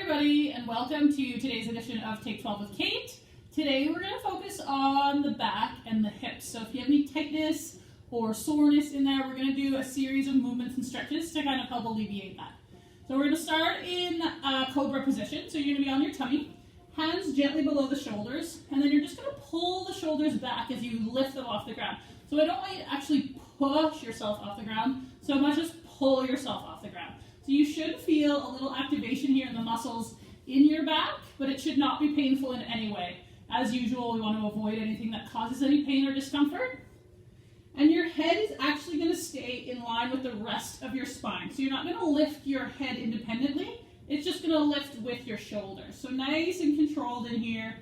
everybody, and welcome to today's edition of Take 12 with Kate. Today we're going to focus on the back and the hips. So if you have any tightness or soreness in there, we're going to do a series of movements and stretches to kind of help alleviate that. So we're going to start in cobra position. So you're going to be on your tummy, hands gently below the shoulders, and then you're just going to pull the shoulders back as you lift them off the ground. So I don't want you to actually push yourself off the ground so much as pull yourself off the ground. So you should feel a little activation here in the muscles in your back, but it should not be painful in any way. As usual, we want to avoid anything that causes any pain or discomfort. And your head is actually going to stay in line with the rest of your spine. So you're not going to lift your head independently. It's just going to lift with your shoulders. So nice and controlled in here.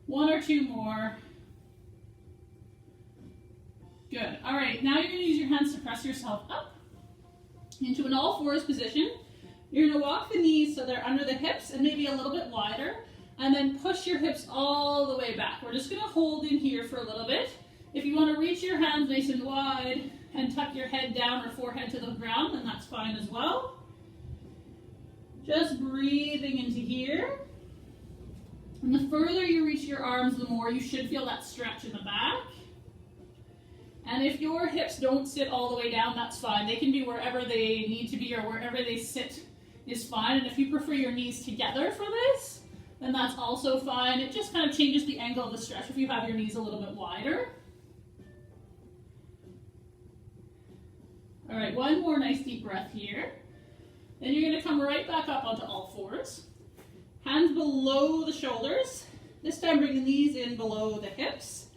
One or two more. Good. All right, now you're going to use your hands to press yourself up into an all fours position. You're going to walk the knees so they're under the hips and maybe a little bit wider, and then push your hips all the way back. We're just going to hold in here for a little bit. If you want to reach your hands nice and wide and tuck your head down or forehead to the ground, then that's fine as well. Just breathing into here. And the further you reach your arms, the more you should feel that stretch in the back. And if your hips don't sit all the way down, that's fine. They can be wherever they need to be or wherever they sit is fine. And if you prefer your knees together for this, then that's also fine. It just kind of changes the angle of the stretch if you have your knees a little bit wider. All right, one more nice deep breath here. Then you're going to come right back up onto all fours. Hands below the shoulders. This time bring the knees in below the hips.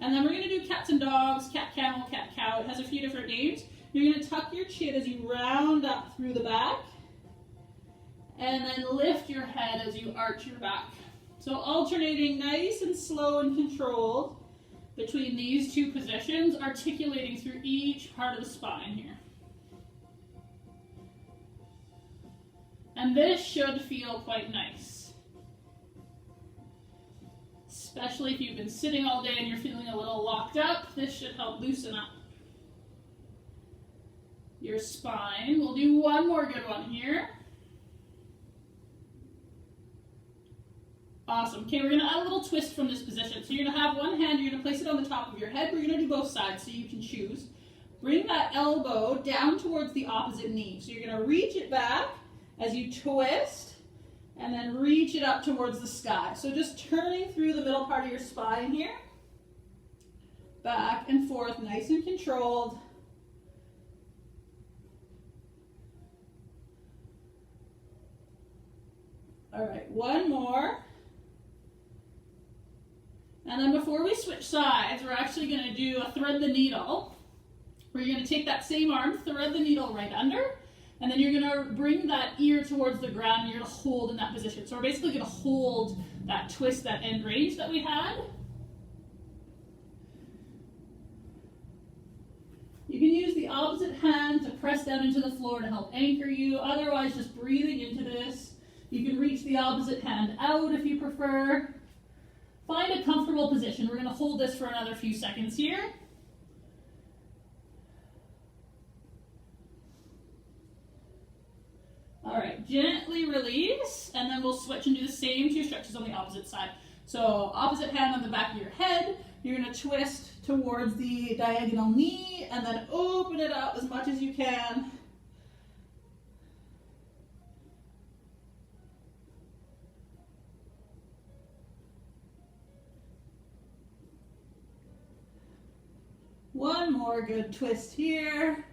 And then we're going to do cats and dogs, cat camel, cat cow. It has a few different names. You're going to tuck your chin as you round up through the back. And then lift your head as you arch your back. So alternating nice and slow and controlled between these two positions, articulating through each part of the spine here. And this should feel quite nice. Especially if you've been sitting all day and you're feeling a little locked up, this should help loosen up your spine. We'll do one more good one here. Awesome. Okay, we're going to add a little twist from this position. So you're going to have one hand, you're going to place it on the top of your head. We're going to do both sides so you can choose. Bring that elbow down towards the opposite knee. So you're going to reach it back as you twist, and then reach it up towards the sky. So just turning through the middle part of your spine here. Back and forth, nice and controlled. All right, one more. And then before we switch sides, we're actually going to do a thread the needle, where you're going to take that same arm, thread the needle right under, and then you're going to bring that ear towards the ground and you're going to hold in that position. So we're basically going to hold that twist, that end range that we had. You can use the opposite hand to press down into the floor to help anchor you. Otherwise, just breathing into this. You can reach the opposite hand out if you prefer. Find a comfortable position. We're going to hold this for another few seconds here. All right, gently release, and then we'll switch and do the same two stretches on the opposite side. So opposite hand on the back of your head, you're going to twist towards the diagonal knee, and then open it up as much as you can. One more good twist here.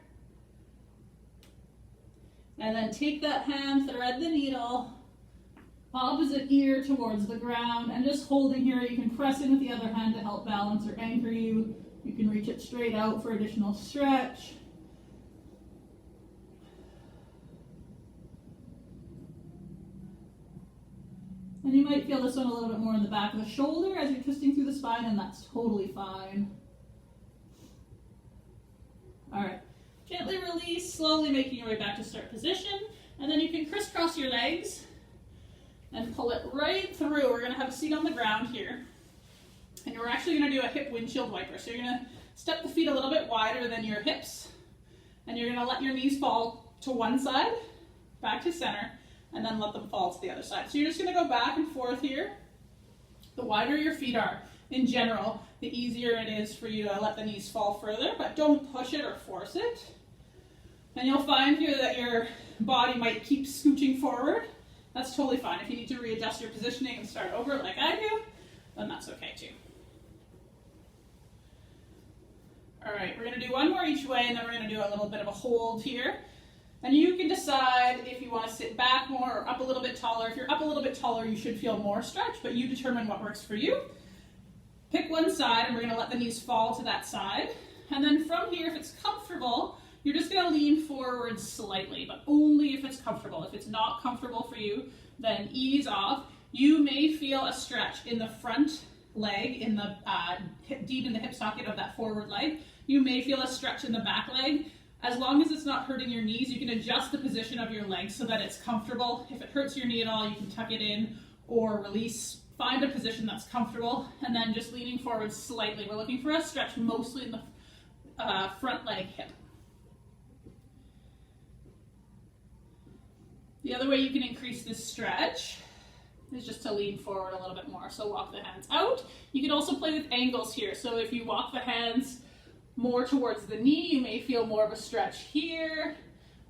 And then take that hand, thread the needle, opposite ear towards the ground, and just holding here. You can press in with the other hand to help balance or anchor you. You can reach it straight out for additional stretch. And you might feel this one a little bit more in the back of the shoulder as you're twisting through the spine, and that's totally fine. All right. Gently release, slowly making your way back to start position. And then you can crisscross your legs and pull it right through. We're going to have a seat on the ground here. And we're actually going to do a hip windshield wiper. So you're going to step the feet a little bit wider than your hips. And you're going to let your knees fall to one side, back to center. and then let them fall to the other side. So you're just going to go back and forth here. The wider your feet are, in general, the easier it is for you to let the knees fall further, but don't push it or force it. And you'll find here that your body might keep scooching forward. That's totally fine. If you need to readjust your positioning and start over like I do, then that's okay too. All right, we're going to do one more each way, and then we're going to do a little bit of a hold here. And you can decide if you want to sit back more or up a little bit taller. If you're up a little bit taller, you should feel more stretch, but you determine what works for you. Pick one side, and we're going to let the knees fall to that side. And then from here, if it's comfortable, you're just going to lean forward slightly, but only if it's comfortable. If it's not comfortable for you, then ease off. You may feel a stretch in the front leg, in the deep in the hip socket of that forward leg. You may feel a stretch in the back leg. As long as it's not hurting your knees, you can adjust the position of your legs so that it's comfortable. If it hurts your knee at all, you can tuck it in or release. Find a position that's comfortable, and then just leaning forward slightly. We're looking for a stretch mostly in the front leg hip. The other way you can increase this stretch is just to lean forward a little bit more. So walk the hands out. You can also play with angles here. So if you walk the hands more towards the knee, you may feel more of a stretch here,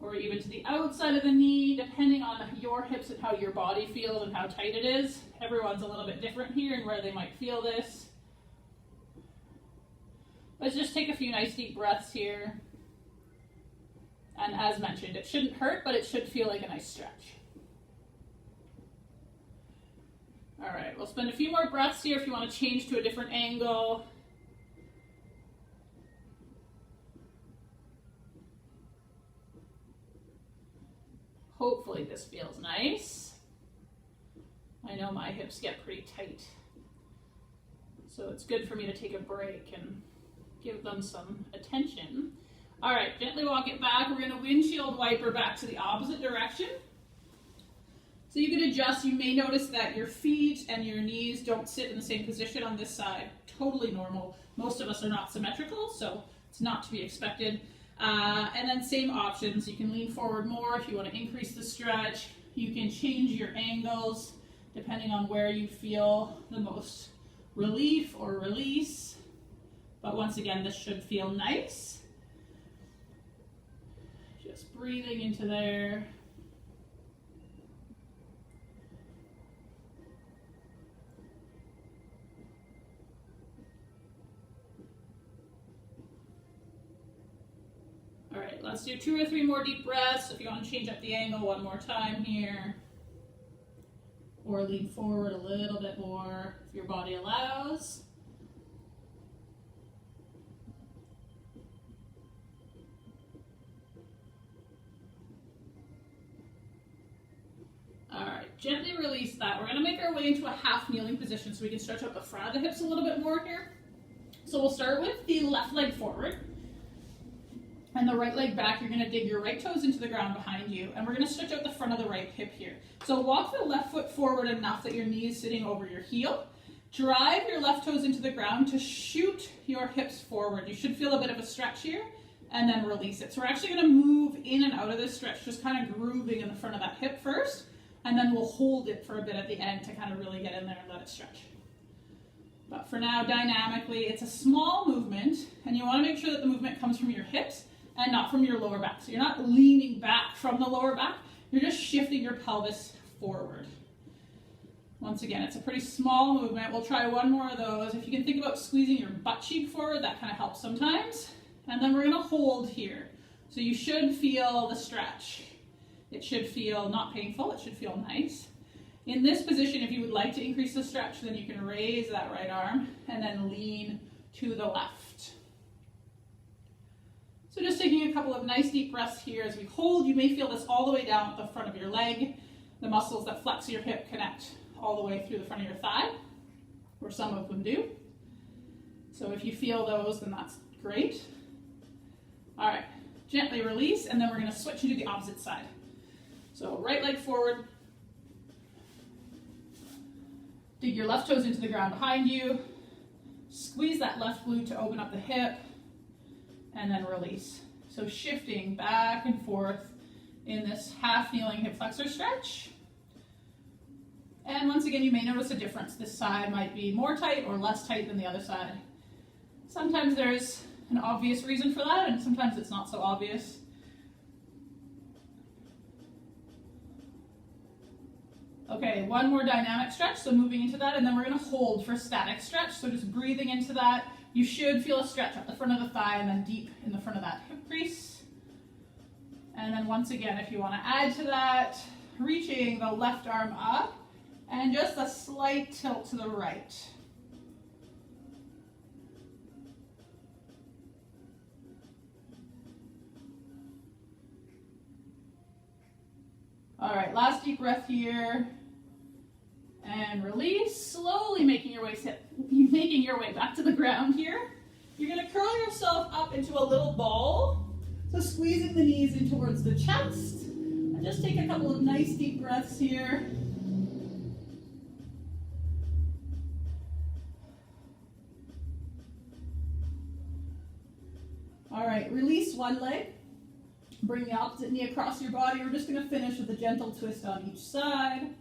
or even to the outside of the knee, depending on your hips and how your body feels and how tight it is. Everyone's a little bit different here and where they might feel this. Let's just take a few nice deep breaths here. And as mentioned, it shouldn't hurt, but it should feel like a nice stretch. All right, we'll spend a few more breaths here if you want to change to a different angle. Hopefully this feels nice. I know my hips get pretty tight, so it's good for me to take a break and give them some attention. All right, gently walk it back. We're going to windshield wiper back to the opposite direction. So you can adjust. You may notice that your feet and your knees don't sit in the same position on this side. Totally normal. Most of us are not symmetrical, so it's not to be expected. And then same options. You can lean forward more if you want to increase the stretch. You can change your angles depending on where you feel the most relief or release. But once again, this should feel nice. Just breathing into there. All right, let's do 2 or 3 more deep breaths. If you want to change up the angle one more time here, or lean forward a little bit more if your body allows. All right, gently release that. We're going to make our way into a half kneeling position so we can stretch out the front of the hips a little bit more here. So we'll start with the left leg forward and the right leg back. You're going to dig your right toes into the ground behind you, and we're going to stretch out the front of the right hip here. So walk the left foot forward enough that your knee is sitting over your heel. Drive your left toes into the ground to shoot your hips forward. You should feel a bit of a stretch here, and then release it. So we're actually going to move in and out of this stretch, just kind of grooving in the front of that hip first, and then we'll hold it for a bit at the end to kind of really get in there and let it stretch. But for now, dynamically, it's a small movement, and you want to make sure that the movement comes from your hips and not from your lower back. So you're not leaning back from the lower back, you're just shifting your pelvis forward. Once again, it's a pretty small movement. We'll try one more of those. If you can think about squeezing your butt cheek forward, that kind of helps sometimes. And then we're going to hold here. So you should feel the stretch. It should feel not painful, it should feel nice. In this position, if you would like to increase the stretch, then you can raise that right arm and then lean to the left. So just taking a couple of nice deep breaths here as we hold. You may feel this all the way down at the front of your leg. The muscles that flex your hip connect all the way through the front of your thigh, or some of them do. So if you feel those, then that's great. All right, gently release, and then we're going to switch into the opposite side. So right leg forward. Dig your left toes into the ground behind you. Squeeze that left glute to open up the hip, and then release. So shifting back and forth in this half kneeling hip flexor stretch. And once again, you may notice a difference. This side might be more tight or less tight than the other side. Sometimes there's an obvious reason for that, and sometimes it's not so obvious. Okay, one more dynamic stretch, so moving into that, and then we're going to hold for static stretch, so just breathing into that. You should feel a stretch at the front of the thigh and then deep in the front of that hip crease. And then once again, if you want to add to that, reaching the left arm up and just a slight tilt to the right. All right, last deep breath here. And release, slowly making your way back to the ground here. You're going to curl yourself up into a little ball. So squeezing the knees in towards the chest. And just take a couple of nice deep breaths here. All right, release one leg. Bring the opposite knee across your body. We're just going to finish with a gentle twist on each side.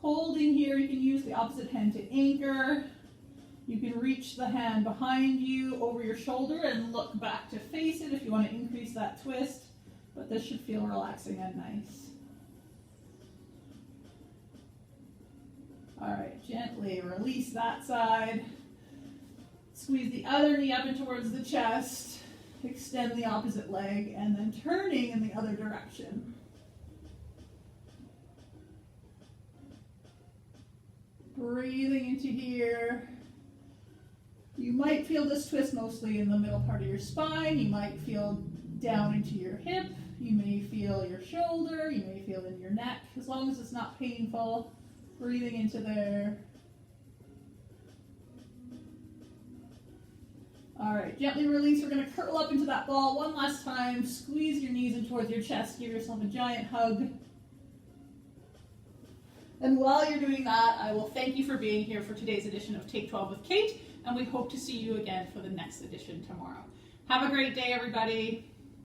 Holding here, you can use the opposite hand to anchor. You can reach the hand behind you over your shoulder and look back to face it if you want to increase that twist, but this should feel relaxing and nice. All right, gently release that side. Squeeze the other knee up and towards the chest. Extend the opposite leg and then turning in the other direction. Breathing into here. You might feel this twist mostly in the middle part of your spine. You might feel down into your hip. You may feel your shoulder. You may feel in your neck. As long as it's not painful, breathing into there. All right, gently release. We're going to curl up into that ball one last time. Squeeze your knees in towards your chest. Give yourself a giant hug. And while you're doing that, I will thank you for being here for today's edition of Take 12 with Kate, and we hope to see you again for the next edition tomorrow. Have a great day, everybody.